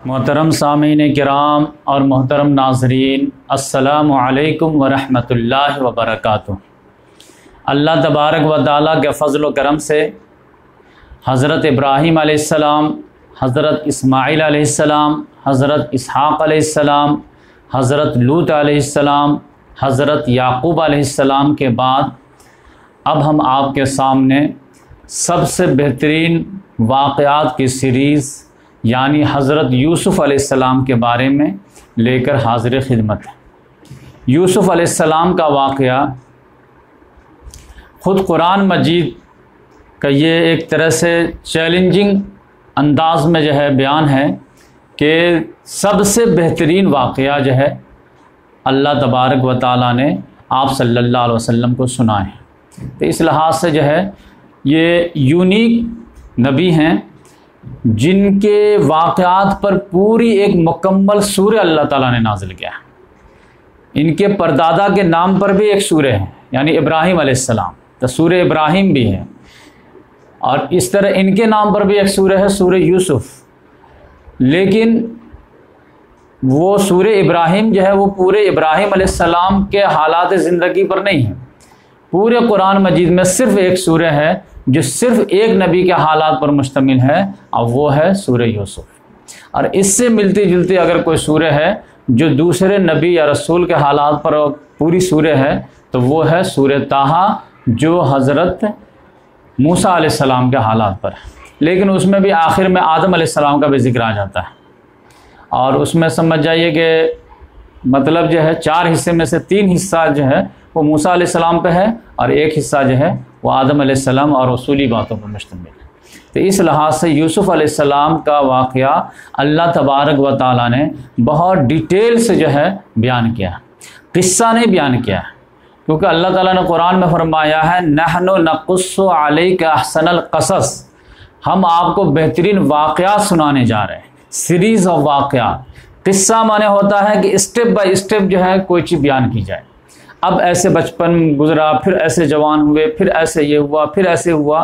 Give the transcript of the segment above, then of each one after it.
मोहतरम सामीन किराम और मोहतरम नाजरीन, अस्सलामु अलैकुम वरहमतुल्लाहि वबरकातुहू। अल्लाह तबारक व तआला के फ़ज़्ल व करम से हज़रत इब्राहीम अलैहिस्सलाम, हज़रत इस्माईल अलैहिस्सलाम, हज़रत इसहाक़ अलैहिस्सलाम, हज़रत लूत अलैहिस्सलाम, हज़रत याक़ूब अलैहिस्सलाम के बाद अब हम आपके सामने सबसे बेहतरीन वाक़यात की सीरीज़ यानी हज़रत यूसुफ़ अलैहिस्सलाम के बारे में लेकर हाज़िर खिदमत है। यूसुफ़ अलैहिस्सलाम का वाक़या ख़ुद कुरान मजीद का ये एक तरह से चैलेंजिंग अंदाज़ में जो है बयान है कि सबसे बेहतरीन वाक़या जो है अल्लाह तबारक व तआला ने आप सल्लल्लाहु अलैहि वसल्लम को सुनाए। तो इस लिहाज से जो है ये यूनिक नबी हैं जिनके वाक़यात पर पूरी एक मुकम्मल सूरह अल्लाह ताला ने नाज़िल किया। इनके परदादा के नाम पर भी एक सूरह है यानी इब्राहीम अलैहिस्सलाम, तो सूरह इब्राहीम भी है, और इस तरह इनके नाम पर भी एक सूरह है सूरह यूसुफ़। लेकिन वो सूरह इब्राहीम जो है वो पूरे इब्राहीम अलैहिस्सलाम के हालात ज़िंदगी पर नहीं है। पूरे कुरान मजीद में सिर्फ़ एक सूरह है जो सिर्फ़ एक नबी के हालात पर मुश्तमिल है, और वो है सूरह यूसुफ़। और इससे मिलती जुलती अगर कोई सूरह है जो दूसरे नबी या रसूल के हालात पर पूरी सूरह है तो वो है सूरह ताहा, जो हज़रत मूसा अलैहिस्सलाम के हालात पर है। लेकिन उसमें भी आखिर में आदम अलैहिस्सलाम का भी ज़िक्र आ जाता है, और उसमें समझ जाइए कि मतलब जो है 4 हिस्से में से 3 हिस्सा जो है वो मूसा अलैहिस्सलाम पे है, और एक हिस्सा जो है वो आदम अलैहिस्सलाम और उसूली बातों पर मुश्तमिल है। तो इस लिहाज से यूसुफ़ अलैहिस्सलाम का वाक़या अल्लाह तबारक व तआला ने बहुत डिटेल से जो है बयान किया, किस्सा नहीं बयान किया, क्योंकि अल्लाह ताला ने कुरान में फरमाया है नहनु नक़ुस्सु अलैका अहसनल क़सस, हम आपको बेहतरीन वाक़यात सुनाने जा रहे हैं, सीरीज़ ऑफ वाक़यात। किस्सा माने होता है कि स्टेप बाय स्टेप जो है कोई चीज़ बयान की जाए। अब ऐसे बचपन गुजरा, फिर ऐसे जवान हुए, फिर ऐसे ये हुआ, फिर ऐसे हुआ।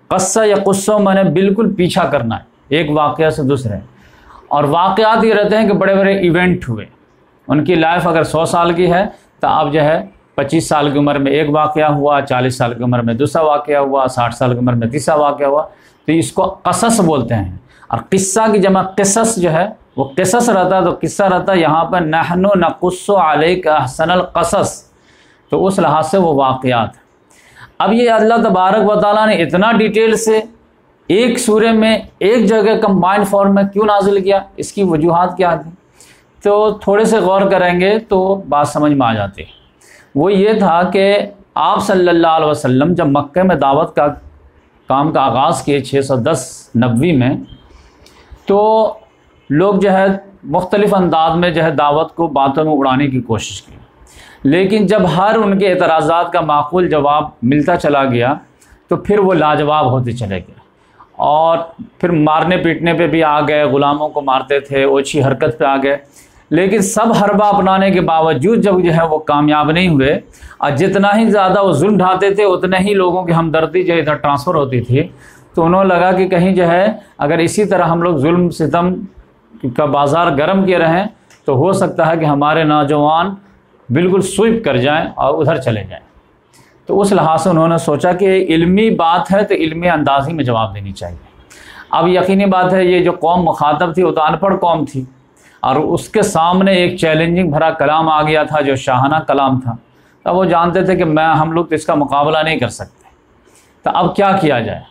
क़स्सा या क़ुस्सा माने बिल्कुल पीछा करना है एक वाक़या से दूसरे। और वाक़यात ये रहते हैं कि बड़े बड़े इवेंट हुए, उनकी लाइफ अगर 100 साल की है तो अब जो है 25 साल की उम्र में एक वाक़या हुआ, 40 साल की उम्र में दूसरा वाक़या हुआ, 60 साल की उम्र में तीसरा वाक़या हुआ। तो इसको क़सस बोलते हैं। और किस्सा की जमा क़िसस जो है वो क़िसस रहता है, तो किस्सा रहता है। यहाँ पर नहनु नक़ुस्सु अलैका अहसनल क़सस, तो उस लिहाज से वो वाक़यात। अब ये अल्लाह तबारक व तआला ने इतना डिटेल से एक सूरह में एक जगह कंबाइंड फॉर्म में क्यों नाजिल किया, इसकी वजूहात क्या थी, तो थोड़े से गौर करेंगे तो बात समझ में आ जाती है। वो ये था कि आप सल्लल्लाहु अलैहि वसल्लम जब मक्के में दावत का काम का आगाज़ किए 610 नबवी में, तो लोग जो है मुख्तलिफ़ अंदाज में जो है दावत को बातों में उड़ाने की कोशिश की। लेकिन जब हर उनके एतराज़ात का माकूल जवाब मिलता चला गया तो फिर वो लाजवाब होते चले गए, और फिर मारने पीटने पे भी आ गए, ग़ुलामों को मारते थे, ओछी हरकत पे आ गए। लेकिन सब हरबा अपनाने के बावजूद जब जो है वो कामयाब नहीं हुए, और जितना ही ज़्यादा वो जुल्म ढाते थे उतने ही लोगों की हमदर्दी जो इधर ट्रांसफ़र होती थी। तो उन्होंने लगा कि कहीं जो है अगर इसी तरह हम लोग जुल्म सितम का बाज़ार गर्म किए रहें तो हो सकता है कि हमारे नौजवान बिल्कुल स्वीप कर जाएं और उधर चले जाएं। तो उस लिहाज से उन्होंने सोचा कि इल्मी बात है तो इल्मी अंदाज़ी में जवाब देनी चाहिए। अब यकीनी बात है ये जो कौम मुखातब थी वो तो अनपढ़ कौम थी, और उसके सामने एक चैलेंजिंग भरा कलाम आ गया था जो शाहाना कलाम था। तब वो जानते थे कि हम लोग तो इसका मुकाबला नहीं कर सकते, तो अब क्या किया जाए।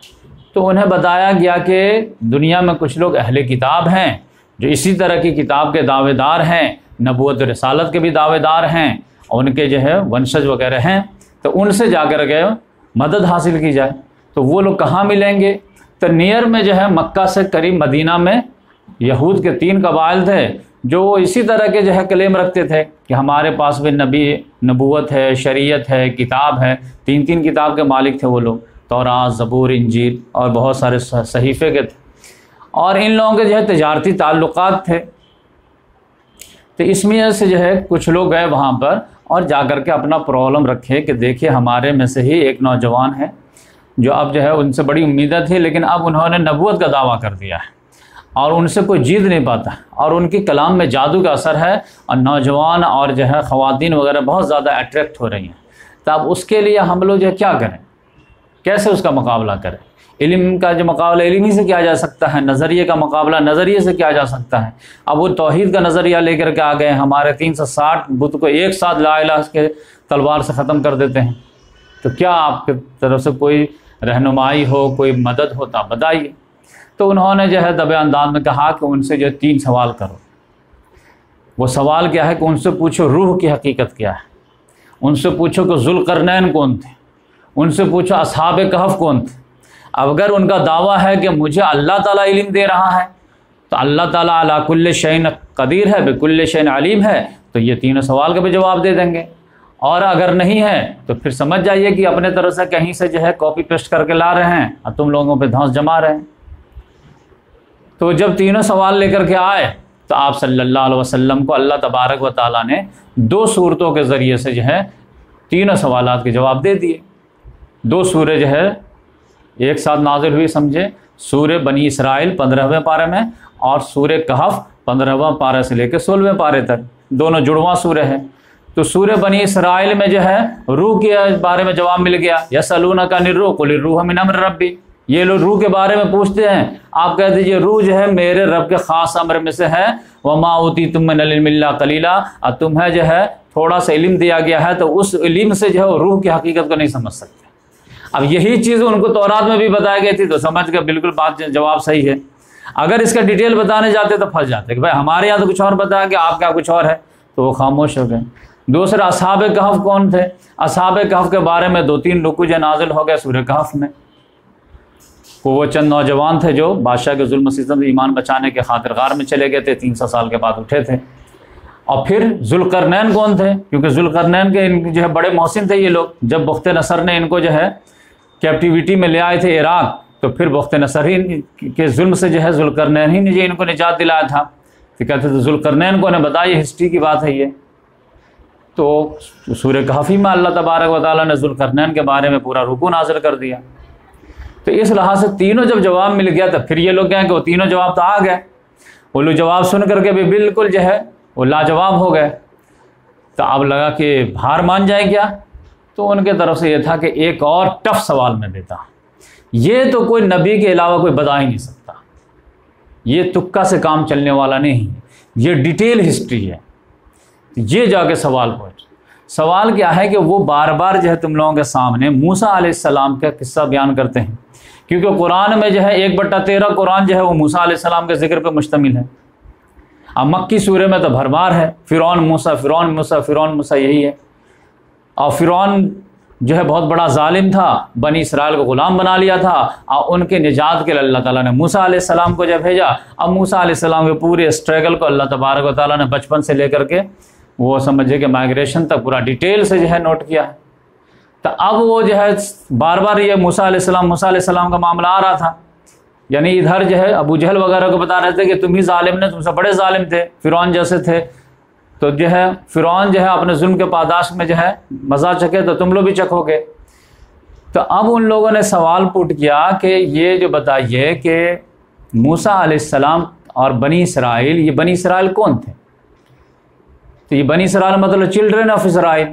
तो उन्हें बताया गया कि दुनिया में कुछ लोग अहले किताब हैं जो इसी तरह की किताब के दावेदार हैं, नबूवत रिसालत के भी दावेदार हैं, और उनके जो है वंशज वगैरह हैं, तो उनसे जाकर के मदद हासिल की जाए। तो वो लोग कहाँ मिलेंगे, तो नियर में जो है मक्का से करीब मदीना में यहूद के 3 कबाइल थे जो इसी तरह के जो है क्लेम रखते थे कि हमारे पास भी नबूवत है, शरीयत है, किताब है। 3 किताब के मालिक थे वो लोग, तौरात, ज़बूर, इंजील और बहुत सारे सहीफ़े के थे। और इन लोगों के जो है तिजारती ताल्लुकात थे। तो इसमें से जो है कुछ लोग गए वहाँ पर और जाकर के अपना प्रॉब्लम रखे कि देखिए हमारे में से ही एक नौजवान है जो अब जो है उनसे बड़ी उम्मीदें थी, लेकिन अब उन्होंने नबूवत का दावा कर दिया है। और उनसे कोई जीत नहीं पाता, और उनकी कलाम में जादू का असर है, और नौजवान और जो है ख़वातीन वगैरह बहुत ज़्यादा अट्रैक्ट हो रही हैं। तो अब उसके लिए हम लोग जो है क्या करें, कैसे उसका मुकाबला करें? इल्म का जो मुकाबला इल्म ही से किया जा सकता है, नज़रिए का मुकाबला नज़रिए से किया जा सकता है। अब वो तौहीद का नज़रिया लेकर के आ गए, हमारे 360 बुत को एक साथ ला इलाहा के तलवार से ख़त्म कर देते हैं। तो क्या आपकी तरफ से कोई रहनुमाई हो, कोई मदद हो तो बताइए। तो उन्होंने जो है दबे अंदाज में कहा कि उनसे जो 3 सवाल करो। वो सवाल क्या है कि उनसे पूछो रूह की हकीकत क्या है, उनसे पूछो कि ज़ुल्क़रनैन कौन थे, उनसे पूछो असहाब कहफ़ कौन थे। अगर उनका दावा है कि मुझे अल्लाह ताला इल्म दे रहा है, तो अल्लाह ताला अला कुल्ल शैइन क़दीर है, बिकुल्ल शैइन अलीम है, तो ये 3 सवाल का भी जवाब दे देंगे। और अगर नहीं है तो फिर समझ जाइए कि अपने तरफ से कहीं से जो है कॉपी पेस्ट करके ला रहे हैं और तुम लोगों पे धौंस जमा रहे हैं। तो जब 3 सवाल लेकर के आए तो आप सल्लल्लाहु अलैहि वसल्लम को अल्लाह तबारक व तआला ने 2 सूरतों के ज़रिए से जो है 3 सवालात के जवाब दे दिए। 2 सूरह जो है एक साथ नाज़िल हुई, समझे, सूरह बनी इसराइल 15वें पारे में और सूरह कहफ़ 15वां पारा से लेकर 16वें पारे तक, दोनों जुड़वां सूरह है। तो सूरह बनी इसराइल में जो है रूह के बारे में जवाब मिल गया, यसअलूनका अनिर्रूह कुल रूह मिन अम्र रब्बी। ये लोग रूह के बारे में पूछते हैं, आप कह दीजिए रूह जो है मेरे रब के ख़ास अम्र में से है। वमा ऊतीतुम मिनल इल्मि इल्ला क़लीला, और तुम्हें जो है थोड़ा सा इल्म दिया गया है, तो उस इल्म से जो है रूह की हकीकत को नहीं समझ सकते। अब यही चीज़ उनको तौरात में भी बताई गई थी, तो समझ के बिल्कुल बात जवाब सही है। अगर इसका डिटेल बताने जाते तो फंस जाते कि भाई हमारे यहाँ तो कुछ और बताया कि आपका कुछ और है, तो वो खामोश हो गए। दूसरा असहाब कहफ़ कौन थे? असहाब कहफ़ के बारे में 2-3 रुकू जो नाजिल हो गए सूरह कहफ़ में। वो चंद नौजवान थे जो बादशाह के जुल्म सितम से ईमान बचाने के खातिर गार में चले गए थे, 300 साल के बाद उठे थे। और फिर ज़ुल्क़रनैन कौन थे? क्योंकि ज़ुल्क़रनैन के जो है बड़े मोहसिन थे ये लोग। जब बख्त नसर ने इनको जो है कैप्टिविटी में ले आए थे इराक़, तो फिर बख्त नसर ही के जुल्म से जो है ज़ुल्क़रनैन ही ने जो इनको निजात दिलाया था। तो कहते थे ज़ुल्क़रनैन को ने बताया, हिस्ट्री की बात है ये। तो सूरह कहफ़ में अल्लाह तबारक व तआला ने ज़ुल्क़रनैन के बारे में पूरा रुकू नाज़िल कर दिया। तो इस लिहाज से तीनों जब जवाब मिल गया, तो फिर ये लोग कहें कि वो तीनों जवाब तो आ गए। वो लोग जवाब सुन करके भी बिल्कुल जो है वो लाजवाब हो गए। तो अब लगा कि हार मान जाए क्या? तो उनके तरफ से ये था कि एक और टफ सवाल मैं देता, ये तो कोई नबी के अलावा कोई बता ही नहीं सकता, ये तुक्का से काम चलने वाला नहीं, ये डिटेल हिस्ट्री है। ये जाके सवाल पूछ। सवाल क्या है कि वो बार बार जो है तुम लोगों के सामने मूसा अलैहिस्सलाम का किस्सा बयान करते हैं, क्योंकि कुरान में जो है 1/13 कुरान जो है वो मूसा अलैहिस्सलाम के जिक्र पे मुश्तमिल है। अब मक्की सूरह में तो भरमार है फ़िरौन मूसा फ़िरौन मूसा फ़िरौन मूसा, यही है। और फ़िरौन जो है बहुत बड़ा जालिम था, बनी इसराइल को ग़ुलाम बना लिया था, और उनके निजात के लिए अल्लाह ताला ने मूसा अलैहिस्सलाम को जब भेजा। अब मूसा अलैहिस्सलाम के पूरे स्ट्रगल को अल्लाह तबारक व तआला ने बचपन से लेकर के वो समझे कि माइग्रेशन तक पूरा डिटेल से जो है नोट किया है। तो अब वो जो है बार बार ये मूसा अलैहिस्सलाम का मामला आ रहा था, यानी इधर जो है अबू जहल वगैरह को बता रहे थे कि तुम ही जालिम ने, तुमसे बड़े जालिम थे, फ़िरौन जैसे थे। तो जो है फ़िरौन जो है अपने जुल्म के पादाश में जो है मज़ा चखे, तो तुम लोग भी चखोगे। तो अब उन लोगों ने सवाल पुट किया कि ये जो बताइए कि मूसा अलैहिस्सलाम और बनी इसराइल, ये बनी इसराइल कौन थे? तो ये बनी इसराइल मतलब children of Israel,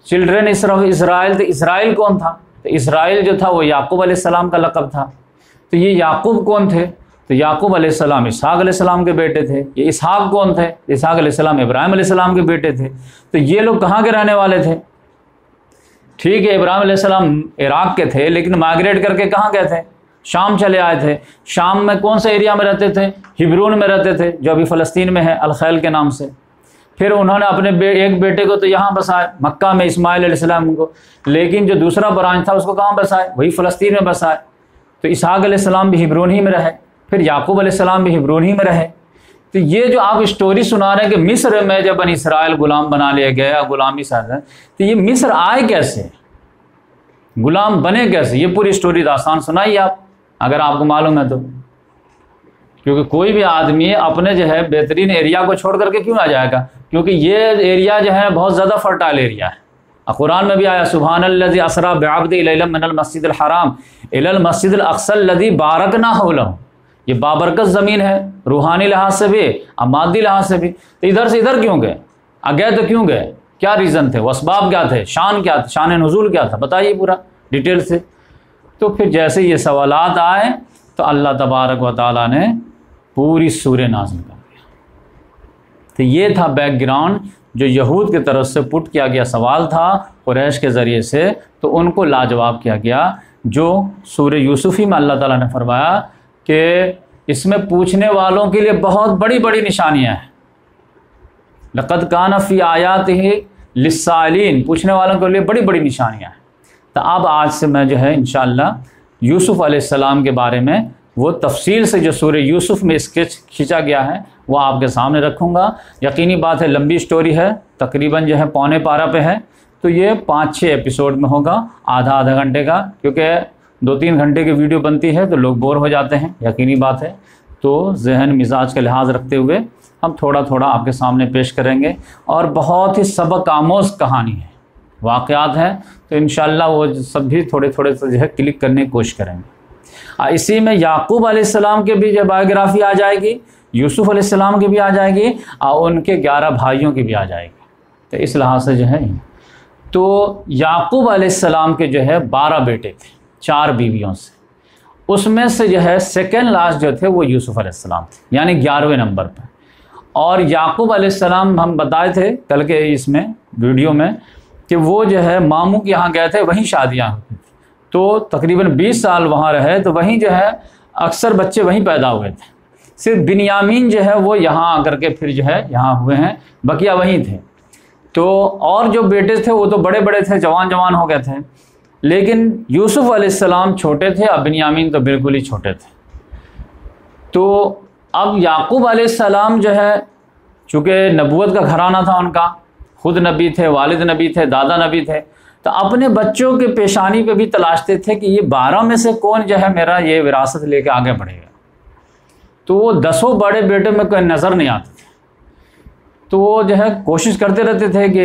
children Israel. तो इसराइल कौन था? तो इसराइल जो था वो याकूब अलैहिस्सलाम का लक़ब था। तो ये याकूब कौन थे? तो याकूब अलैहिस्सलाम इसहाक़ अलैहिस्सलाम के बेटे थे। ये इसहाक़ कौन थे? इसहाक़ अलैहिस्सलाम इब्राहिम अलैहिस्सलाम के बेटे थे। तो ये लोग कहाँ के रहने वाले थे? ठीक है, इब्राहिम अलैहिस्सलाम इराक़ के थे, लेकिन माइग्रेट करके कहाँ गए थे? शाम चले आए थे। शाम में कौन से एरिया में रहते थे? हिब्रून में रहते थे, जो अभी फ़लस्तीन में है, अल-खैल के नाम से। फिर उन्होंने अपने एक बेटे को तो यहाँ बसाए मक्का में, इस्माइल अलैहिस्सलाम को, लेकिन जो दूसरा ब्रांच था उसको कहाँ बसाए? वही फ़लस्तीन में बसाए। तो इसहाक़ अलैहिस्सलाम भी हिब्रून ही में रहे, फिर याकूब अलैहिस्सलाम भी हिब्रून ही में रहे। तो ये जो आप स्टोरी सुना रहे हैं कि मिस्र में जब बनी इसराइल गुलाम बना लिया गया, गुलामी साथ, तो ये मिस्र आए कैसे, गुलाम बने कैसे? ये पूरी स्टोरी दास्तान सुनाइए आप, अगर आपको मालूम है तो। क्योंकि कोई भी आदमी अपने जो है बेहतरीन एरिया को छोड़ करके क्यों आ जाएगा? क्योंकि ये एरिया जो है बहुत ज़्यादा फर्टाइल एरिया है। कुरान में भी आया, सुब्हानल्लज़ी अस्रा बिअब्दिही लैलन मिनल मस्जिदिल हराम इलल मस्जिदिल अक़सल लज़ी बारकना हौलहू। ये बाबरकत ज़मीन है, रूहानी लिहाज से भी और मादी लिहाज से भी। तो इधर से इधर क्यों गए? गए तो क्यों गए? क्या रीज़न थे? वस्बाब क्या थे? शान क्या था? शान नुज़ूल क्या था? बताइए पूरा डिटेल से। तो फिर जैसे ये सवालात आए तो अल्लाह तबारक व तआला ने पूरी सूरह नाज़िल कर दिया। तो ये था बैकग्राउंड जो यहूद की तरफ से पुट किया गया सवाल था कुरैश के ज़रिए से, तो उनको लाजवाब किया गया। जो सूरह यूसुफ़ी में अल्लाह ताला ने फरमाया कि इसमें पूछने वालों के लिए बहुत बड़ी बड़ी निशानियाँ हैं। लक़द कान फ़ी आयातिही लिस्साइलीन, पूछने वालों के लिए बड़ी बड़ी निशानियाँ हैं। तो अब आज से मैं जो है इंशाअल्लाह यूसुफ़ अलैहिस्सलाम के बारे में वो तफसील से जो सूरह यूसुफ़ में स्केच खींचा गया है वो आपके सामने रखूँगा। यकीनी बात है लंबी स्टोरी है, तकरीबन जो है पौने पारा पे है, तो ये 5-6 एपिसोड में होगा, आधा घंटे का, क्योंकि 2-3 घंटे की वीडियो बनती है तो लोग बोर हो जाते हैं, यकीनी बात है। तो जहन मिजाज का लिहाज रखते हुए हम थोड़ा थोड़ा आपके सामने पेश करेंगे। और बहुत ही सबक आमोज़ कहानी है, वाक़यात हैं, तो इंशाअल्लाह वो सब भी थोड़े थोड़े से जो है क्लिक करने की कोशिश करेंगे। इसी में याकूब अलैहिस्सलाम के भी जो बायोग्राफ़ी आ जाएगी, यूसुफ़ अलैहिस्सलाम की भी आ जाएगी और उनके 11 भाइयों की भी आ जाएगी। तो इस लिहाज से जो है, तो याकूब अलैहिस्सलाम के जो है 12 बेटे थे 4 बीवियों से, उसमें से जो है सेकेंड लास्ट जो थे वो यूसुफ़ अलैहिस्सलाम थे, यानी 11वें नंबर पर। और याकूब अलैहिस्सलाम हम बताए थे कल के इसमें वीडियो में कि वो जो है मामू के यहाँ गए थे, वहीं शादियाँ हुई, तो तकरीबन 20 साल वहाँ रहे, तो वहीं जो है अक्सर बच्चे वहीं पैदा हुए थे। सिर्फ बिन्यामीन जो है वो यहाँ आकर के फिर जो है यहाँ हुए हैं, बकिया वहीं थे। तो और जो बेटे थे वो तो बड़े बड़े थे, जवान जवान हो गए थे, लेकिन यूसुफ़ अलैहिस्सलाम छोटे थे और बिन्यामीन तो बिल्कुल ही छोटे थे। तो अब याकूब अलैहिस्सलाम जो है, चूँकि नबूवत का घराना था उनका, खुद नबी थे, वालिद नबी थे, दादा नबी थे, तो अपने बच्चों के पेशानी पे भी तलाशते थे कि ये 12 में से कौन जो है मेरा ये विरासत लेके आगे बढ़ेगा। तो वो 10 बड़े बेटे में कोई नज़र नहीं आते थे, तो वो जो है कोशिश करते रहते थे कि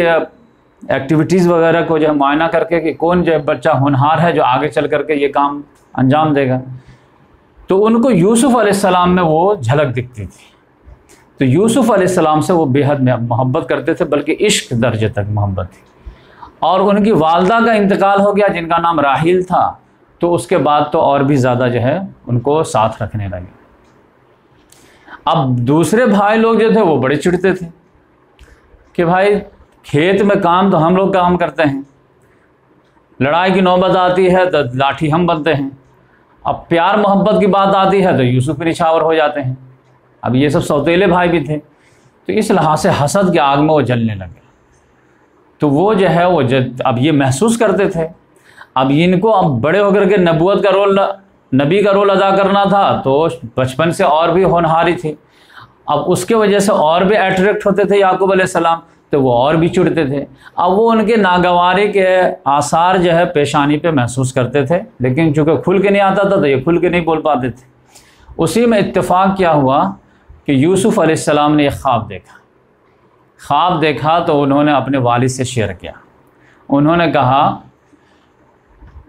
एक्टिविटीज़ वगैरह को जो है मुआयना करके कि कौन जो है बच्चा होनहार है जो आगे चल करके ये काम अंजाम देगा। तो उनको यूसुफ़ अलैहिस्सलाम में वो झलक दिखती थी, तो यूसुफ़ अलैहिस्सलाम से वो बेहद मोहब्बत करते थे, बल्कि इश्क दर्जे तक मोहब्बत थी। और उनकी वालदा का इंतकाल हो गया जिनका नाम राहील था, तो उसके बाद तो और भी ज़्यादा जो है उनको साथ रखने लगे। अब दूसरे भाई लोग जो थे वो बड़े चिढ़ते थे कि भाई खेत में काम तो हम लोग काम करते हैं, लड़ाई की नौबत आती है तो लाठी हम बनते हैं, अब प्यार मोहब्बत की बात आती है तो यूसुफ निछावर हो जाते हैं। अब ये सब सौतेले भाई भी थे, तो इस लिहाज से हसद की आग में वो जलने लगे। तो वो जो है वो अब ये महसूस करते थे, अब इनको अब बड़े होकर के नबूवत का रोल, नबी का रोल अदा करना था, तो बचपन से और भी होनहारी थी, अब उसके वजह से और भी अट्रैक्ट होते थे याकूब अलैहिस्सलाम, तो वो और भी चिढ़ते थे। अब वो उनके नागवारी के आसार जो है पेशानी पे महसूस करते थे, लेकिन चूँकि खुल के नहीं आता था तो ये खुल के नहीं बोल पाते थे। उसी में इत्तेफाक क्या हुआ कि यूसुफ अलैहिस्सलाम ने एक ख्वाब देखा तो उन्होंने अपने वालिद से शेयर किया। उन्होंने कहा,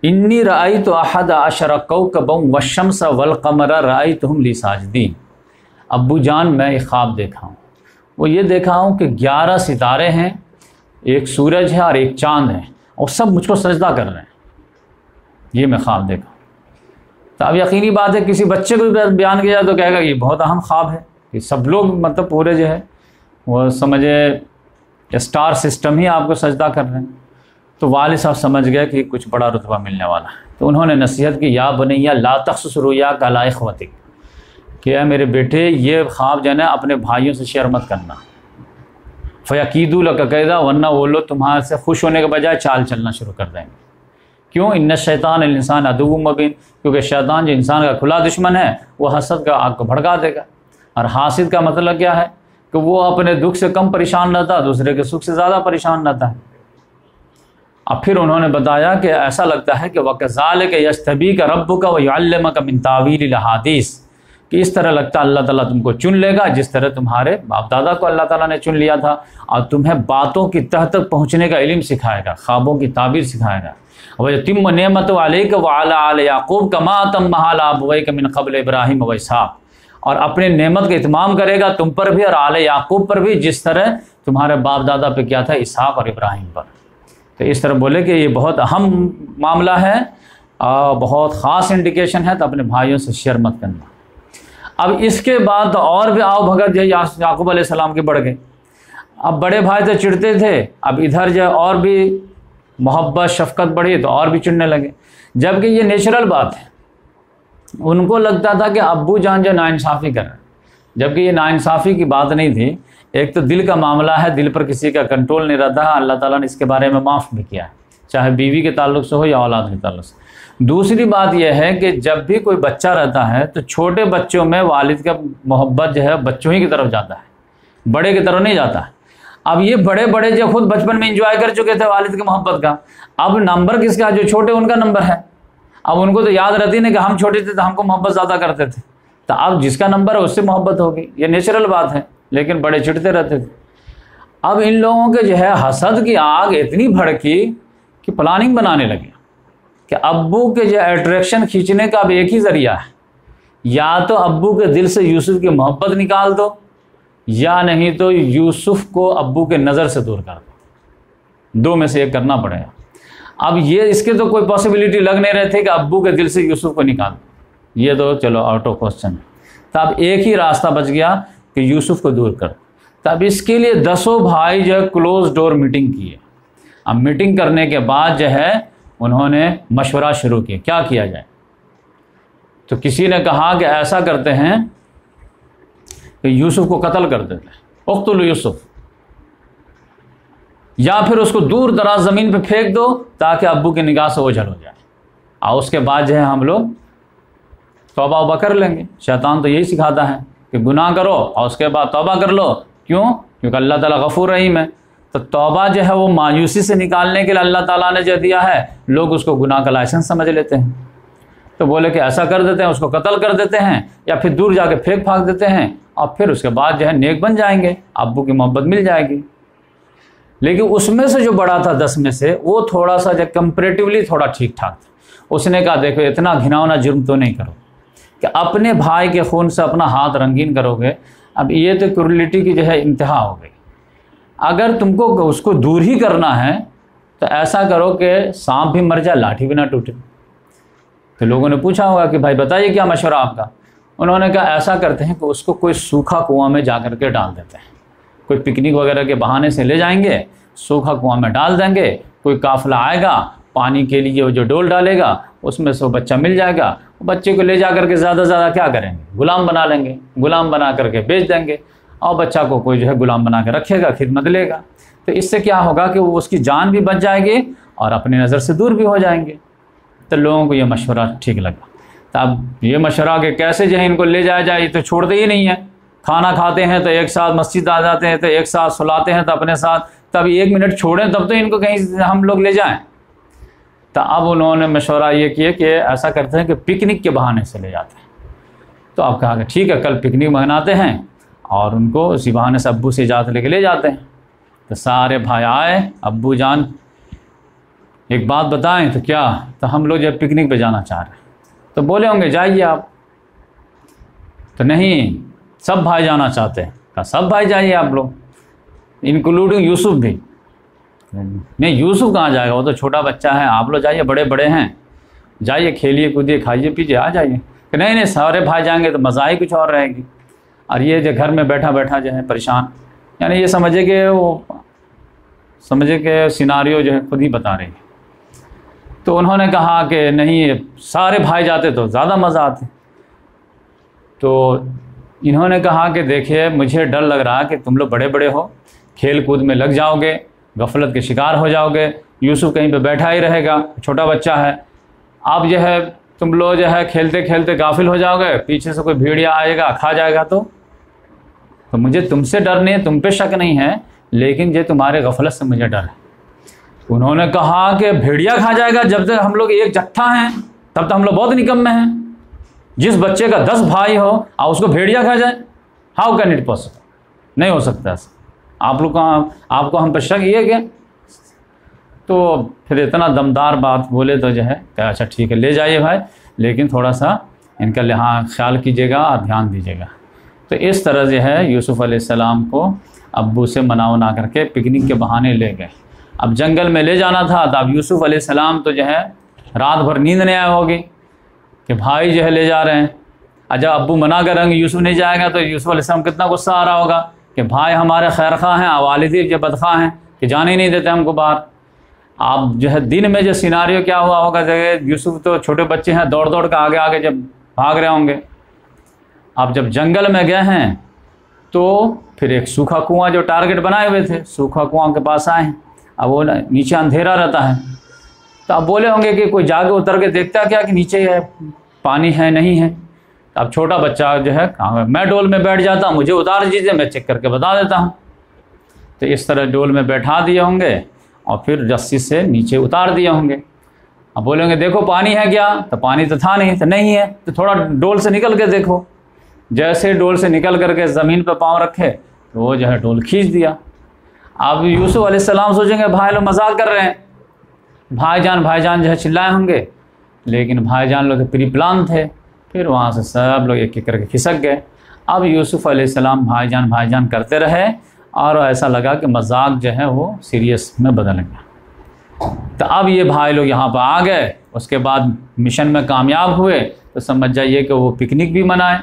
इन्नी रअयतु अहद अशरा कौकबन वश्शम्स वल क़मर रअयतुहुम ली साजिदीन। अब्बू जान, मैं एक ख्वाब देखा हूँ, वो ये देखा हूँ कि 11 सितारे हैं, एक सूरज है और एक चाँद है, और सब मुझको सजदा कर रहे हैं। ये मैं ख्वाब देखा। तो अब यकीनी बात है किसी बच्चे को भी बयान किया तो कहेगा ये बहुत अहम ख्वाब है, कि सब लोग मतलब पूरे जो है वो समझे स्टार सिस्टम ही आपको सजदा कर रहे हैं। तो वालिद साहब समझ गए कि कुछ बड़ा रुतबा मिलने वाला है, तो उन्होंने नसीहत की, या बनैया ला तख़्सुस रुयाक अला इख़्वतिक, कि मेरे बेटे ये ख्वाब जो है अपने भाइयों से शेयर मत करना, फ़यकीदू लक कैदा, वरना वो लोग तुम्हारे से खुश होने के बजाय चाल चलना शुरू कर देंगे। क्यों? इन्ना शैतान इंसान अदुव्वुम मुबीन, क्योंकि शैतान जो इंसान का खुला दुश्मन है वो हसद का आग को भड़का देगा। और हासिद का मतलब क्या है कि वो अपने दुख से कम परेशान रहता है, दूसरे के सुख से ज़्यादा परेशान रहता है। अब फिर उन्होंने बताया कि ऐसा लगता है कि वकज़ालिक यज्तबीका रब्बुका व युअल्लिमुका मिन तावीलिल अहादीस, कि इस तरह लगता है अल्लाह ताला तुमको चुन लेगा जिस तरह तुम्हारे बाप दादा को अल्लाह ताला ने चुन लिया था, और तुम्हें बातों की तह तक पहुँचने का इल्म सिखाएगा, ख्वाबों की ताबीर सिखाएगा। वयतिम्मु निअमतहु अलैका व अला आलि याक़ूब कमा अतम्महा अला अबवैका मिन क़ब्ल इब्राहीम व इसहाक़, और अपने नेमत का इत्माम करेगा तुम पर भी और आले याकूब पर भी, जिस तरह तुम्हारे बाप दादा पे क्या था, इसहाक और इब्राहिम पर। तो इस तरह बोले कि ये बहुत अहम मामला है और बहुत ख़ास इंडिकेशन है, तो अपने भाइयों से शेयर मत करना। अब इसके बाद और भी आओ भगत जो याकूब अलैहिस्सलाम के बढ़ गए। अब बड़े भाई तो चिढ़ते थे, अब इधर जो और भी मोहब्बत शफकत बढ़ी तो और भी चिढ़ने लगे, जबकि ये नेचुरल बात है। उनको लगता था कि अब्बू जान जो नाइंसाफ़ी कर रहे हैं, जबकि ये नाइंसाफ़ी की बात नहीं थी। एक तो दिल का मामला है, दिल पर किसी का कंट्रोल नहीं रहता है, अल्लाह ताला ने इसके बारे में माफ़ भी किया है, चाहे बीवी के ताल्लुक से हो या औलाद के ताल्लुक से। दूसरी बात यह है कि जब भी कोई बच्चा रहता है तो छोटे बच्चों में वालिद का मोहब्बत जो है बच्चों ही की तरफ जाता है, बड़े की तरफ नहीं जाता है। अब ये बड़े बड़े जो खुद बचपन में एंजॉय कर चुके थे वालिद की मोहब्बत का, अब नंबर किसका, जो छोटे उनका नंबर है। अब उनको तो याद रहती नहीं कि हम छोटे थे तो हमको मोहब्बत ज़्यादा करते थे, तो अब जिसका नंबर है उससे मोहब्बत होगी, ये नेचुरल बात है। लेकिन बड़े चिढ़ते रहते थे। अब इन लोगों के जो है हसद की आग इतनी भड़की कि प्लानिंग बनाने लगे कि अब्बू के जो अट्रैक्शन खींचने का अब एक ही ज़रिया है, या तो अब्बू के दिल से यूसुफ की मोहब्बत निकाल दो, या नहीं तो यूसुफ को अब्बू के नज़र से दूर कर दो, दो में से एक करना पड़ेगा। अब ये इसके तो कोई पॉसिबिलिटी लग नहीं रहे थे कि अब्बू के दिल से यूसुफ को निकाल दो, ये तो चलो आउट ऑफ क्वेश्चन। तब एक ही रास्ता बच गया कि यूसुफ को दूर कर। तब इसके लिए 10 भाई जो है क्लोज डोर मीटिंग किए। अब मीटिंग करने के बाद जो है उन्होंने मशवरा शुरू किया क्या किया जाए। तो किसी ने कहा कि ऐसा करते हैं कि यूसुफ को कत्ल कर देते हैं, उक़्तुलू यूसुफ, या फिर उसको दूर दराज ज़मीन पे फेंक दो ताकि अब्बू की निगाह से ओझल हो जाए, और उसके बाद जो है हम लोग तौबा वबा कर लेंगे। शैतान तो यही सिखाता है कि गुनाह करो और उसके बाद तौबा कर लो। क्यों? क्योंकि अल्लाह ताला गफूर रहीम है। तो तौबा जो है वो मायूसी से निकालने के लिए अल्लाह ताला ने जो दिया है, लोग उसको गुनाह का लाइसेंस समझ लेते हैं। तो बोले कि ऐसा कर देते हैं, उसको कत्ल कर देते हैं या फिर दूर जाके फेंक फाक देते हैं, और फिर उसके बाद जो है नेक बन जाएंगे, अब्बू की मोहब्बत मिल जाएगी। लेकिन उसमें से जो बड़ा था 10 में से, वो थोड़ा सा जो कंपेरेटिवली थोड़ा ठीक ठाक था। उसने कहा देखो इतना घिनौना जुर्म तो नहीं करो कि अपने भाई के खून से अपना हाथ रंगीन करोगे। अब ये तो क्रूरलिटी की जो है इंतहा हो गई। अगर तुमको उसको दूर ही करना है तो ऐसा करो कि सांप भी मर जाए लाठी भी ना टूटे। तो लोगों ने पूछा होगा कि भाई बताइए क्या मशवरा आपका। उन्होंने कहा ऐसा करते हैं कि उसको कोई सूखा कुआं में जा कर के डाल देते हैं, कोई पिकनिक वगैरह के बहाने से ले जाएंगे, सूखा कुआं में डाल देंगे, कोई काफिला आएगा पानी के लिए, वो जो डोल डालेगा उसमें से वो बच्चा मिल जाएगा। बच्चे को ले जा करके ज़्यादा से ज़्यादा क्या करेंगे, गुलाम बना लेंगे, गुलाम बना करके बेच देंगे, और बच्चा को कोई जो है गुलाम बना के रखेगा, खिदमत लेगा। तो इससे क्या होगा कि वो उसकी जान भी बच जाएगी और अपनी नज़र से दूर भी हो जाएंगे। तो लोगों को ये मशवरा ठीक लगा। तो अब ये मशवरा कि कैसे जो है इनको ले जाया जाए, ये तो छोड़ते ही नहीं है। खाना खाते हैं तो एक साथ मस्जिद आ जाते हैं, तो एक साथ सुलाते हैं तो अपने साथ, तब 1 मिनट छोड़ें तब तो इनको कहीं हम लोग ले जाएं। तो अब उन्होंने मशवरा ये किया कि ऐसा करते हैं कि पिकनिक के बहाने से ले जाते हैं। तो अब कहा कि ठीक है कल पिकनिक मनाते हैं, और उनको उसी बहाने से अब्बू से इजाज़त लेके ले जाते हैं। तो सारे भाई आए, अब्बू जान एक बात बताएं। तो क्या? तो हम लोग जब पिकनिक पे जाना चाह रहे हैं। तो बोले होंगे जाइए आप। तो नहीं, सब भाई जाना चाहते हैं। कहा सब भाई जाइए आप लोग, इंक्लूडिंग यूसुफ भी। नहीं यूसुफ कहाँ जाएगा, वो तो छोटा बच्चा है, आप लोग जाइए, बड़े बड़े हैं, जाइए खेलिए कूदिए खाइए पीजिए आ जाइए। नहीं नहीं सारे भाई जाएंगे तो मज़ा ही कुछ और रहेगी, और ये जो घर में बैठा बैठा जो है परेशान, यानी ये समझे कि सिनारियो जो है खुद ही बता रही है। तो उन्होंने कहा कि नहीं सारे भाई जाते तो ज़्यादा मज़ा आते। तो इन्होंने कहा कि देखिए मुझे डर लग रहा है कि तुम लोग बड़े बड़े हो, खेल कूद में लग जाओगे, गफलत के शिकार हो जाओगे, यूसुफ कहीं पे बैठा ही रहेगा, छोटा बच्चा है, आप जो है तुम लोग जो है खेलते खेलते गाफिल हो जाओगे, पीछे से कोई भेड़िया आएगा खा जाएगा। तो मुझे तुमसे डर नहीं है, तुम पे शक नहीं है, लेकिन ये तुम्हारे गफलत से मुझे डर है। उन्होंने कहा कि भेड़िया खा जाएगा, जब तक हम लोग एक जत्था हैं तब तक हम लोग बहुत निकम्मे हैं। जिस बच्चे का 10 भाई हो और उसको भेड़िया खा जाए, हाउ कैन इट पॉसिबल? नहीं हो सकता ऐसा। आप लोग आपको हम पर शक ये क्या? तो फिर इतना दमदार बात बोले तो जो है कहा अच्छा ठीक है ले जाइए भाई, लेकिन थोड़ा सा इनका ख्याल कीजिएगा और ध्यान दीजिएगा। तो इस तरह जो है यूसुफ़ अलैहिस्सलाम को अब्बू से मना करके पिकनिक के बहाने ले गए। अब जंगल में ले जाना था, तो अब यूसुफ़ अलैहिस्सलाम तो जो है रात भर नींद नहीं आया होगी कि भाई जो है ले जा रहे हैं। और जब अब्बू मना करेंगे यूसुफ़ नहीं जाएगा तो यूसुफ़ अलैहिस्सलाम कितना गुस्सा आ रहा होगा कि भाई हमारे खैरखा हैं, वालिदी जो बदखा हैं कि जाने ही नहीं देते हमको बाहर। आप जो है दिन में जो सिनारियो क्या हुआ होगा, जगह यूसुफ़ तो छोटे बच्चे हैं, दौड़ दौड़ कर आगे आगे जब भाग रहे होंगे। आप जब जंगल में गए हैं तो फिर एक सूखा कुआं जो टारगेट बनाए हुए थे, सूखा कुआं के पास आए हैं। अब वो नीचे अंधेरा रहता है, तो आप बोले होंगे कि कोई जाके उतर के देखता क्या कि नीचे है पानी है नहीं है। अब छोटा बच्चा जो है कहाँ, मैं डोल में बैठ जाता हूँ, मुझे उतार दीजिए, मैं चेक करके बता देता हूँ। तो इस तरह डोल में बैठा दिए होंगे और फिर रस्सी से नीचे उतार दिए होंगे। अब बोलेंगे देखो पानी है क्या, तो पानी तो था नहीं, तो नहीं है तो थोड़ा डोल से निकल के देखो। जैसे डोल से निकल करके ज़मीन पर पाँव रखे तो वो जो है डोल खींच दिया। अब यूसुफ़ अलैहिस्सलाम सोचेंगे भाई लोग मजाक कर रहे हैं, भाईजान जो है चिल्लाए होंगे, लेकिन भाईजान लोग प्री प्लान थे। फिर वहाँ से सब लोग एक एक करके खिसक गए। अब यूसुफ़ अलैहिस्सलाम भाईजान करते रहे और ऐसा लगा कि मजाक जो है वो सीरियस में बदल गया। तो अब ये भाई लोग यहाँ पर आ गए, उसके बाद मिशन में कामयाब हुए, तो समझ जाइए कि वो पिकनिक भी मनाए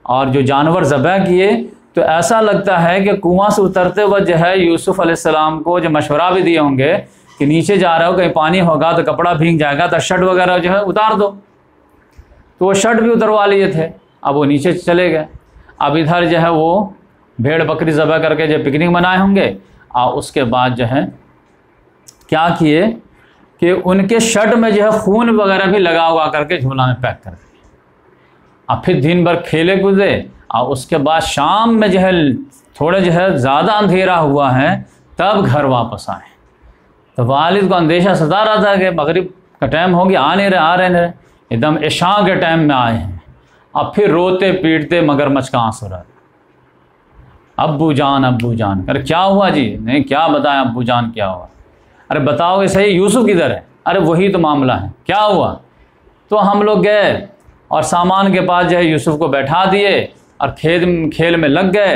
और जो जानवर ज़बह किए। तो ऐसा लगता है कि कुआं से उतरते वक्त जो है यूसुफ़ अलैहिस्सलाम को जो मशवरा भी दिए होंगे कि नीचे जा रहे हो कहीं पानी होगा तो कपड़ा भीग जाएगा, तो शर्ट वगैरह जो है उतार दो। तो वो शर्ट भी उतरवा लिए थे। अब वो नीचे चले गए। अब इधर जो है वो भेड़ बकरी ज़बह करके जो पिकनिक मनाए होंगे, और उसके बाद जो है क्या किए कि उनके शर्ट में जो है खून वगैरह भी लगा हुआ करके झोला में पैक कर दिए। अब फिर दिन भर खेले कूदे और उसके बाद शाम में जो है थोड़ा जो है ज़्यादा अंधेरा हुआ है तब घर वापस आए। तो वालिद को अंदेशा सता रहा था कि मगरिब का टाइम हो गया, आ रहे नहीं, एकदम इशा के टाइम में आए हैं। अब फिर रोते पीटते मगरमच्छ का आंसू रहा, अब्बू जान। अरे क्या हुआ जी? नहीं क्या बताएं अब्बू जान क्या हुआ? अरे बताओगे सही, यूसुफ़ किधर है? अरे वही तो मामला है, क्या हुआ? तो हम लोग गए और सामान के पास जो है यूसुफ़ को बैठा दिए और खेल में लग गए,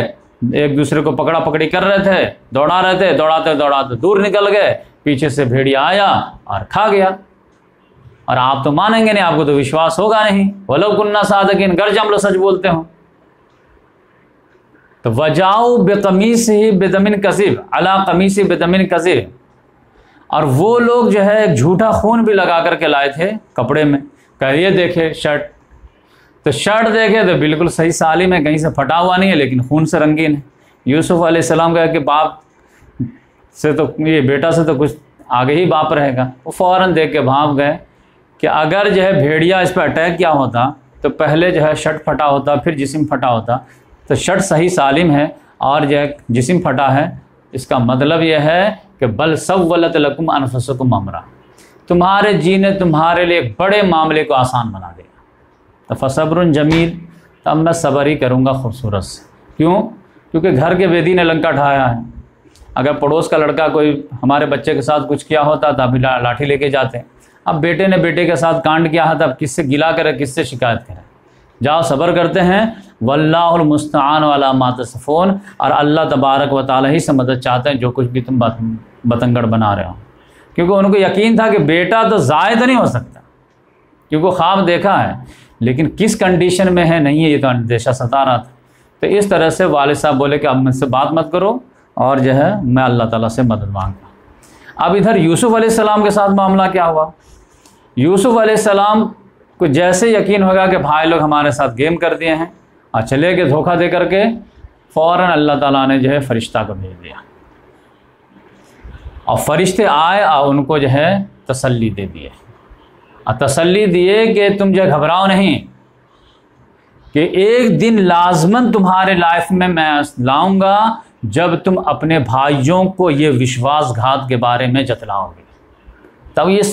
एक दूसरे को पकड़ा पकड़ी कर रहे थे, दौड़ा रहे थे, दौड़ाते दूर निकल गए। पीछे से भेड़िया आया और खा गया। और आप तो मानेंगे नहीं, आपको तो विश्वास होगा नहीं। वलो कुन्ना सादिकीन, गर्ज हम लोग सच बोलते हो। तो वजाऊ बेकमीसी बेदमिन कज़िब अला कमीसी बेदमिन कज़िब, और वो लोग जो है एक झूठा खून भी लगा करके लाए थे कपड़े में। कहिए देखे शर्ट, तो शर्ट देखे तो बिल्कुल सही सालिम है, कहीं से फटा हुआ नहीं है, लेकिन खून से रंगीन है। यूसुफ़ अलैहिस्सलाम कहा कि बाप से तो ये बेटा से तो कुछ आगे ही बाप रहेगा। वो फ़ौरन देख के भाग गए कि अगर जो है भेड़िया इस पर अटैक किया होता तो पहले जो है शर्ट फटा होता, फिर जिस्म फटा होता। तो शर्ट सही सालिम है और जो है जिस्म फटा है, इसका मतलब यह है कि बल सव्वलत लकुम अनफुसकुम अमरा, तुम्हारे जी ने तुम्हारे लिए एक बड़े मामले को आसान बना दिया। तो फसब्रुन जमील, तब मैं सब्र ही करूँगा खूबसूरत से। क्यों? क्योंकि घर के बेदी ने लंका ढाया है। अगर पड़ोस का लड़का कोई हमारे बच्चे के साथ कुछ किया होता तो अभी लाठी लेके जाते। अब बेटे ने बेटे के साथ कांड किया है, तब किससे गिला करे, किससे शिकायत करे? जाओ सब्र करते हैं। वल्लाहुल मुस्तआन अला मा तसिफून, और अल्लाह तबारक व तआला ही से मदद चाहते हैं जो कुछ भी तुम बतंगड़ बना रहे हो। क्योंकि उनको यकीन था कि बेटा तो ज़ायद नहीं हो सकता, क्योंकि ख्वाब देखा है, लेकिन किस कंडीशन में है नहीं है ये तो अंदेशा सता रहा था। तो इस तरह से वालिद साहब बोले कि अब मुझसे बात मत करो और जो है मैं अल्लाह ताला से मदद मांगता। अब इधर यूसुफ़ अलैहिस्सलाम के साथ मामला क्या हुआ? यूसुफ़ अलैहिस्सलाम को जैसे यकीन होगा कि भाई लोग हमारे साथ गेम कर दिए हैं और चले गए धोखा दे करके, फ़ौरन अल्लाह ताला ने जो है फ़रिश्ता को भेज दिया और फ़रिश्ते आए और उनको जो है तसल्ली दे दिए, और तसल्ली दिए कि तुम जो घबराओ नहीं, कि एक दिन लाजमन तुम्हारे लाइफ में मैं लाऊंगा जब तुम अपने भाइयों को ये विश्वासघात के बारे में जतलाओगे। तब ये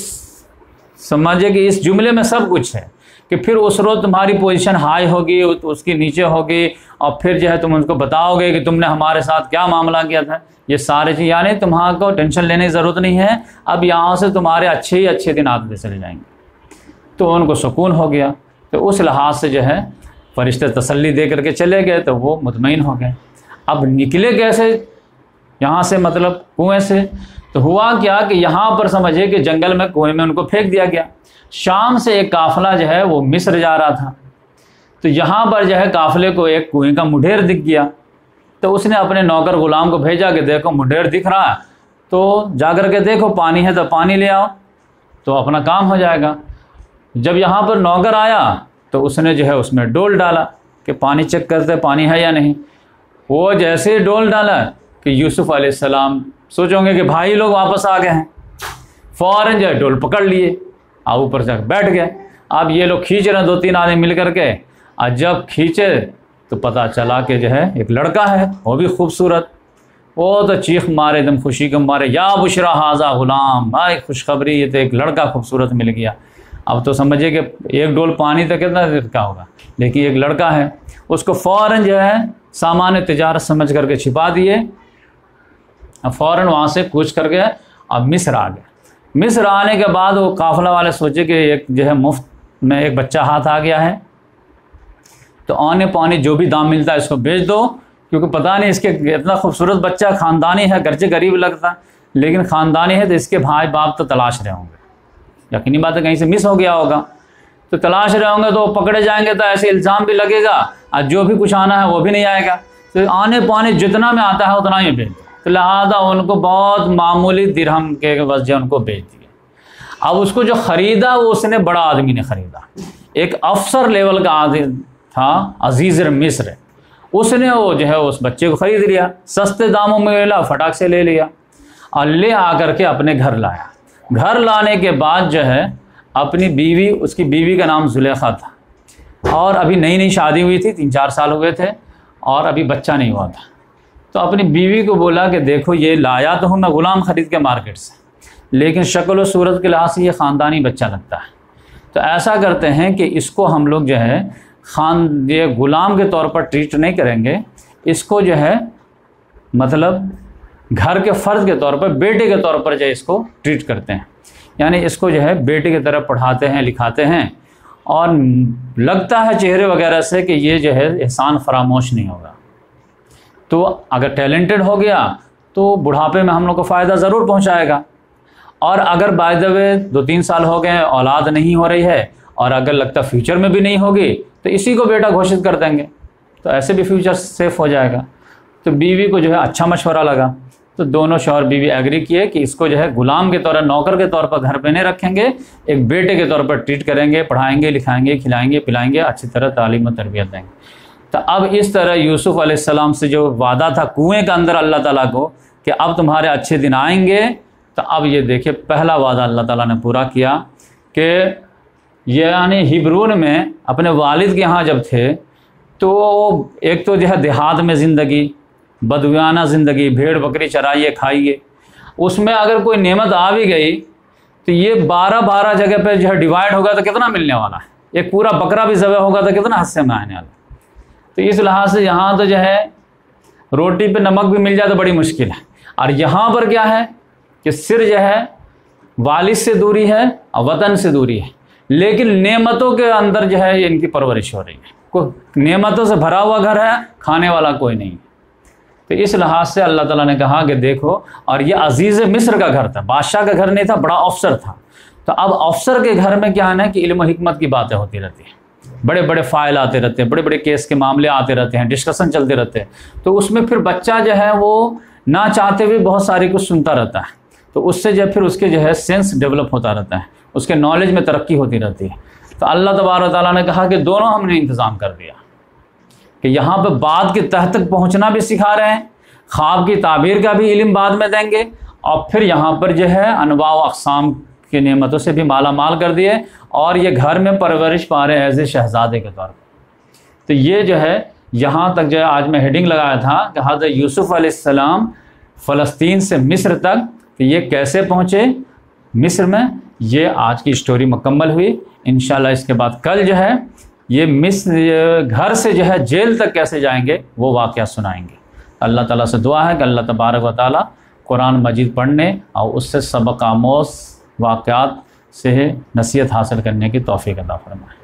समझे कि इस जुमले में सब कुछ है कि फिर उस रोज़ तुम्हारी पोजीशन हाई होगी, उसकी नीचे होगी, और फिर जो है तुम उनको बताओगे कि तुमने हमारे साथ क्या मामला किया था। ये सारे चीज़, यानी तुम्हारे को टेंशन लेने की ज़रूरत नहीं है, अब यहाँ से तुम्हारे अच्छे ही अच्छे दिन आते चले जाएंगे। तो उनको सुकून हो गया। तो उस लिहाज से जो है फरिश्ते तसल्ली दे करके चले गए, तो वो मुतमईन हो गए। अब निकले कैसे यहाँ से, मतलब कुएं से? तो हुआ क्या कि यहाँ पर समझिए कि जंगल में कुएं में उनको फेंक दिया गया। शाम से एक काफिला जो है वो मिस्र जा रहा था, तो यहाँ पर जो है काफिले को एक कुएं का मुंडेर दिख गया। तो उसने अपने नौकर गुलाम को भेजा कि देखो मुंडेर दिख रहा है, तो जाकर के देखो, पानी है तो पानी ले आओ, तो अपना काम हो जाएगा। जब यहाँ पर नौकर आया तो उसने जो है उसमें डोल डाला कि पानी चेक करते पानी है या नहीं। वो जैसे ही डोल डाला कि यूसुफ अलैहिस्सलाम सोचोगे कि भाई लोग वापस आ गए हैं, फ़ौरन जो है डोल पकड़ लिए और ऊपर जाकर बैठ गए। अब ये लोग खींच रहे हैं, 2-3 आदमी मिल करके, और जब खींचे तो पता चला कि जो है एक लड़का है, वो भी खूबसूरत। वो तो चीख मारे एकदम खुशी के मारे, या बुशरा हाजा गुलाम, भाई खुशखबरी, ये तो एक लड़का खूबसूरत मिल गया। अब तो समझिए कि एक डोल पानी तो कितना देर का होगा, लेकिन एक लड़का है। उसको फ़ौरन जो है सामान तिजारत समझ करके छिपा दिए, अब फ़ौरन वहाँ से कूच करके अब मिस्र आ गए। मिस्र आने के बाद वो काफ़िला वाले सोचे कि एक जो है मुफ्त में एक बच्चा हाथ आ गया है, तो आने पानी जो भी दाम मिलता है इसको बेच दो, क्योंकि पता नहीं इसके इतना खूबसूरत बच्चा ख़ानदानी है, गर्चे गरीब लगता लेकिन ख़ानदानी है, तो इसके भाई बाप तो तलाश रहे होंगे, यकीनी बात है कहीं से मिस हो गया होगा, तो तलाश रहे होंगे, तो पकड़े जाएंगे तो ऐसे इल्ज़ाम भी लगेगा, और जो भी कुछ आना है वो भी नहीं आएगा। तो आने पानी जितना में आता है उतना ही बेच दो। तो लिहाजा उनको बहुत मामूली दिरहम के वजह उनको बेच दिए। अब उसको जो ख़रीदा वो उसने बड़ा आदमी ने ख़रीदा, एक अफसर लेवल का आदमी था, अजीज़ मिस्र, उसने वो जो है उस बच्चे को ख़रीद लिया, सस्ते दामों में मिला, फटाक से ले लिया और ले आकर के अपने घर लाया। घर लाने के बाद जो है अपनी बीवी, उसकी बीवी का नाम जुलेखा था, और अभी नई नई शादी हुई थी, 3-4 साल हुए थे, और अभी बच्चा नहीं हुआ था। तो अपनी बीवी को बोला कि देखो ये लाया तो हूँ मैं ग़ुलाम ख़रीद के मार्केट से, लेकिन शक्ल और सूरत के लिहाज से ये ख़ानदानी बच्चा लगता है, तो ऐसा करते हैं कि इसको हम लोग जो है ये ग़ुलाम के तौर पर ट्रीट नहीं करेंगे, इसको जो है मतलब घर के फ़र्द के तौर पर, बेटे के तौर पर जो है इसको ट्रीट करते हैं, यानी इसको जो है बेटे की तरह पढ़ाते हैं, लिखाते हैं, और लगता है चेहरे वगैरह से कि ये जो है एहसान फरामोश नहीं होगा। तो अगर टैलेंटेड हो गया तो बुढ़ापे में हम लोग को फ़ायदा ज़रूर पहुंचाएगा, और अगर बाय द वे 2-3 साल हो गए औलाद नहीं हो रही है, और अगर लगता फ्यूचर में भी नहीं होगी, तो इसी को बेटा घोषित कर देंगे, तो ऐसे भी फ्यूचर सेफ हो जाएगा। तो बीवी को जो है अच्छा मशवरा लगा, तो दोनों शौहर बीवी एग्री किए कि इसको जो है ग़ुलाम के तौर पर, नौकर के तौर पर घर पे नहीं रखेंगे, एक बेटे के तौर पर ट्रीट करेंगे, पढ़ाएंगे, लिखाएंगे, खिलाएंगे, पिलाएंगे, अच्छी तरह तालीम और तरबियत देंगे। तो अब इस तरह यूसुफ अलैहिस्सलाम से जो वादा था कुएं के अंदर अल्लाह ताला को कि अब तुम्हारे अच्छे दिन आएंगे, तो अब ये देखिए पहला वादा अल्लाह ताला ने पूरा किया कि यानी हिब्रून में अपने वालिद के यहाँ जब थे, तो एक तो जो है देहात में ज़िंदगी, बदुआना ज़िंदगी, भेड़ बकरी चराइए खाइए, उसमें अगर कोई नेमत आ भी गई तो ये 12-12 जगह पे जो है डिवाइड होगा तो कितना मिलने वाला है, एक पूरा बकरा भी ज़बह होगा तो कितना हिस्से में आने वाला। तो इस लिहाज से यहाँ तो जो है रोटी पे नमक भी मिल जाए तो बड़ी मुश्किल है, और यहाँ पर क्या है कि सिर जो है वालिद से दूरी है और वतन से दूरी है, लेकिन नेमतों के अंदर जो है इनकी परवरिश हो रही है, कोई नेमतों से भरा हुआ घर है, खाने वाला कोई नहीं। तो इस लिहाज से अल्लाह ताला ने कहा कि देखो, और ये अजीज़ मिस्र का घर था, बादशाह का घर नहीं था, बड़ा अफसर था। तो अब अफसर के घर में क्या है ना कि इल्म हिकमत की बातें होती रहती हैं, बड़े बड़े फ़ाइल आते रहते हैं, बड़े बड़े केस के मामले आते रहते हैं, डिस्कशन चलते रहते हैं, तो उसमें फिर बच्चा जो है वो ना चाहते हुए बहुत सारी कुछ सुनता रहता है, तो उससे जो फिर उसके जो है सेंस डेवलप होता रहता है, उसके नॉलेज में तरक्की होती रहती है। तो अल्लाह तबारक ताला ने कहा कि दोनों हमने इंतज़ाम कर दिया कि यहाँ पे बात की तह तक पहुँचना भी सिखा रहे हैं, ख्वाब की ताबीर का भी इल्म बाद में देंगे, और फिर यहाँ पर जो है अनवा व अक़साम की नेमतों से भी माला माल कर दिए, और ये घर में परवरिश पा रहे एज ए शहज़ादे के तौर पर। तो ये जो है यहाँ तक जो है आज मैं हेडिंग लगाया था कि हज़रत यूसुफ़ अलैहिस्सलाम फ़लस्तीन से मिस्र तक, तो ये कैसे पहुँचे मिस्र में, ये आज की स्टोरी मुकम्मल हुई। इंशाल्लाह इसके बाद कल जो है ये मिस्र घर से जो है जेल तक कैसे जाएंगे वो वाक़या सुनाएंगे। अल्लाह ताला से दुआ है कि अल्लाह तबारक व ताला कुरान मजीद पढ़ने और उससे सबक आमोज़ वाक़यात से नसीहत हासिल करने की तौफ़ीक़ अता फ़रमाए।